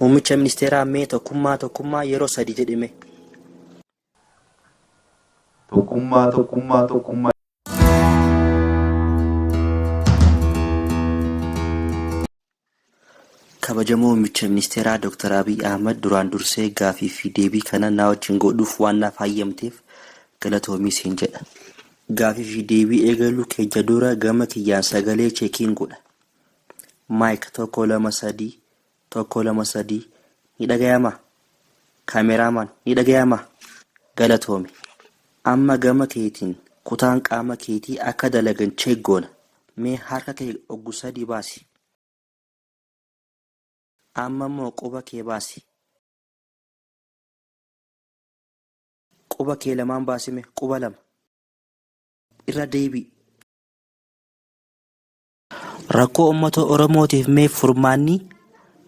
Muummicha ministeeraa mee tokkummaa yeroo sadii jedhime. Tokkummaa. Kabajamoo muummicha ministeeraa Dr. Abiy Ahmed duraan dursee gaafii fi deebii kana na wajjin godhuuf waan naaf hayyamteef galatoomii siin jedha. Gaafii fi deebii eegaluu keenya dura gama kiyyaan sagalee cheekiin godha. Maayik 123 ni dhagayama. Kaameraamaan ni dhagayama. Galatoomi. Amma gama keetiin kutaan qaama keetii akka dalagan cheeggoona. Mee harka kee oggu sadii baasi. Amma moo quba kee baasi. Quba kee lamaan baasime quba lama. Irra deebi. Rakkoo uummata Oromootiif mee furmaanni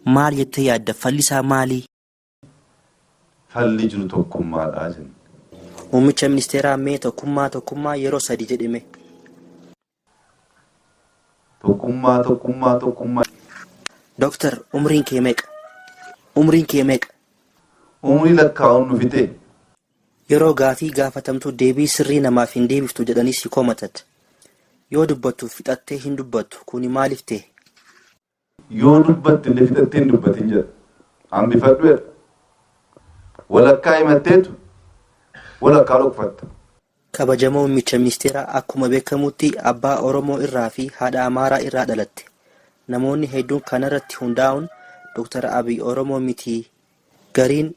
maal jettee yaadda? Fallisaa maalii? Falli jiru tokkummaadha jenna. Muummicha ministeeraa mee tokkummaa yeroo sadii jedhime. Tokkummaa. Doktor, umriin kee meeqa? Umrii lakkaa'uun nu fite. Yeroo gaafii gaafatamtu deebii sirrii namaaf hin deebiftu jedhanii si komatatu. Yoo dubbattu fixattee hin dubbattu kuni maaliif ta'e? Yoo dubbatte illee fixattee hin dubbatin jedha. Hambifadhu. Walakkaa himatteetu walakkaa dhokfatta. Kabajamoo muummicha ministeeraa akkuma beekamutti abbaa Oromoo irraa fi haadha Amaaraa irraa dhalatte. Namoonni hedduun kanarratti hundaa'uun Dr. Abiy Oromoo miti. Gariin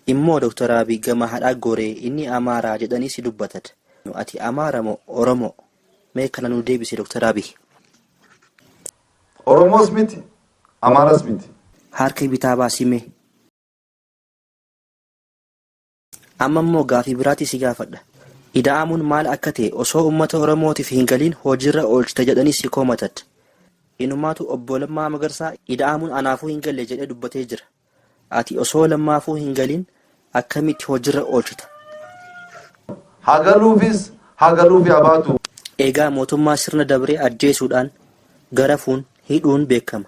immoo Dr. Abiy gama haadha goree inni Amaaraa jedhanii si dubbatan. Ati Amaara moo Oromoo? Mee kana nu deebisi Dr. Abiy. Oromoos miti, Amaaras miti. Harka bitaa baasime. Amma immoo gaafii biraatti si gaafadha. Ida'amuun maal akka ta'e osoo uummata Oromootiif hin galiin hojiirra oolchite jedhanii si komatan. Inumaatu obbo Lammaa Magarsaa ida'amuun anaafuu hin galle jedhee dubbatee jira. Ati osoo lammaafuu hin galiin akkamitti hojiirra oolchita? Hagaluufi abaatu. Egaa mootummaa sirna dabree ajjeesuudhaan garafuun hidhuun beekama.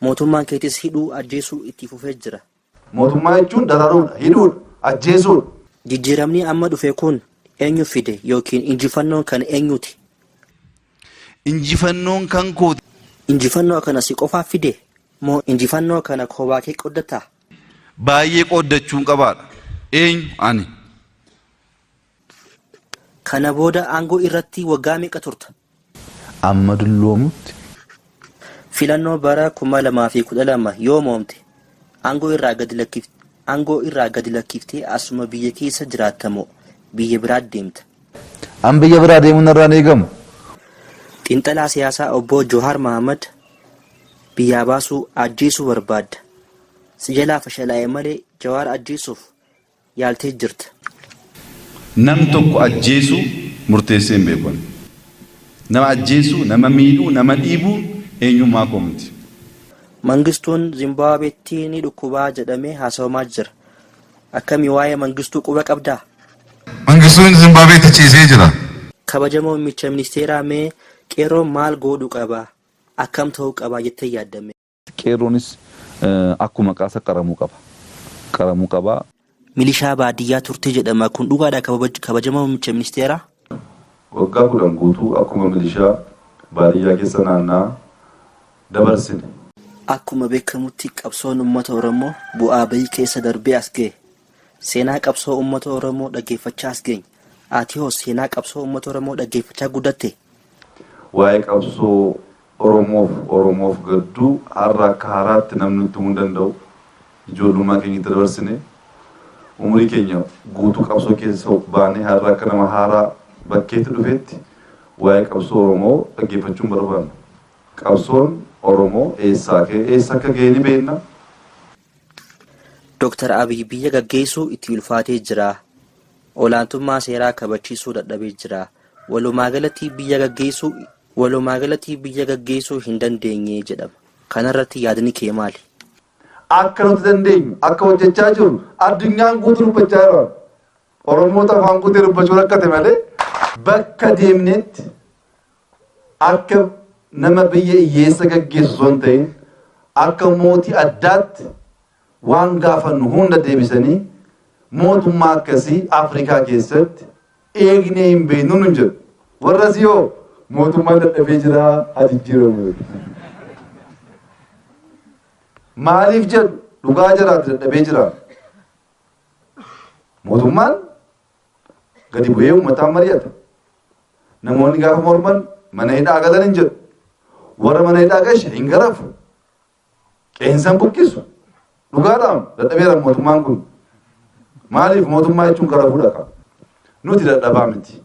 Mootummaan keetis hidhuu ajjeesuu itti fufee jira. Mootummaa jechuun dararuudha, hidhuudha, ajjeesuudha. Jijjiiramni amma dhufe kun eenyu fide yookiin injifannoon kan eenyuti? Injifannoon kan kooti. Injifannoo kana si qofaaf fide moo injifannoo kana kophaa kee qoddataa? Baay'ee qoddachuun qabaadha. Eenyu ani? Kana booda aangoo irratti waggaa meeqa turta? Amma dulloomutti. Filannoo bara 2012 yoo moomte aangoo irraa gadi lakkiftee asuma biyya keessa jiraattamoo biyya biraa deemta? An biyya biraa deemuun irraan eegamu. Xiinxalaa siyaasaa obbo Johaar Mahammad biyyaa baasuu ajjeesuu barbaadda. Si jalaa fashalaa'e malee Jawaar ajjeesuuf yaaltee jirta. Nam tokko ajjeesuu murteessee hin beekan. Nama ajjeesuu, nama miidhuu, nama dhiibuu eenyummaa koo miti. Mangistuun Zimbaabeetti ni dhukkubaa jedhamee haasawamaa jira. Akkamii waa'ee Mangistuu quba qabdaa? Mangistuun Zimbaabeetti ciisee jira. Kabajamoo muummicha ministeeraa mee qeerroon maal godhuu qabaa? Akkam ta'uu qabaa jettee yaaddame? Qeerroonis akkuma qaasa qaramuu qaba. Milishaa baadiyyaa turte jedhama kun dhugaadha kabajamoo muummicha ministeeraa? Waggaa 10 guutuu akkuma milishaa baadiyyaa keessa naannaa dabarsine. Akkuma beekamutti qabsoon uummata Oromoo bu'aa bahii keessa darbee as ga'e. Seenaa qabsoo uummata Oromoo dhaggeeffachaa as geenye. Ati hoo seenaa qabsoo uummata Oromoo dhaggeeffachaa guddatte? Waa'ee qabsoo Oromoof gadduu har'a akka haaraatti namni nutti himuu danda'u ijoollummaa keenyatti dabarsine umurii keenya guutuu qabsoo keessa baanee har'a akka nama haaraa bakkeetti dhufetti waa'ee qabsoo Oromoo dhaggeeffachuun barbaanna. Qabsoon Oromoo eessa akka ga'e ni beekna. Dr. Abiy biyya gaggeessuu itti ulfaatee jira. Olaantummaa seeraa kabachiisuu dadhabee jira. Walumaa galatti biyya gaggeessuu hin dandeenye jedhama. Kanarratti yaadni kee maali? Akka nuti dandeenyu akka hojjechaa jiru addunyaan guutuu dubbachaa jira. Oromoota afaan guutee dubbachuu rakkate malee bakka deemnetti akka nama biyya hiyyeessa gaggeessu osoo hin ta'in akka mootii addaatti waan gaafannu hunda deebisanii mootummaa akkasii Afrikaa keessatti eegnee hin beeknu nun jedhu. Warras yoo mootummaan dadhabee jira haa jijjiiramu. Maaliif jedhu dhugaa jiraatu dadhabee jira. Mootummaan gadi bu'ee uummataan mari'ata. Namoonni gaafa morman mana hidhaa galan hin jedhu. Warra mana hidhaa gashe hin garafu. Qeensan buqqisu. Dhugaadhaan dadhabeera mootummaan kun. Maaliif mootummaa jechuun gara fuudha qaba. Nuti dadhabaa miti.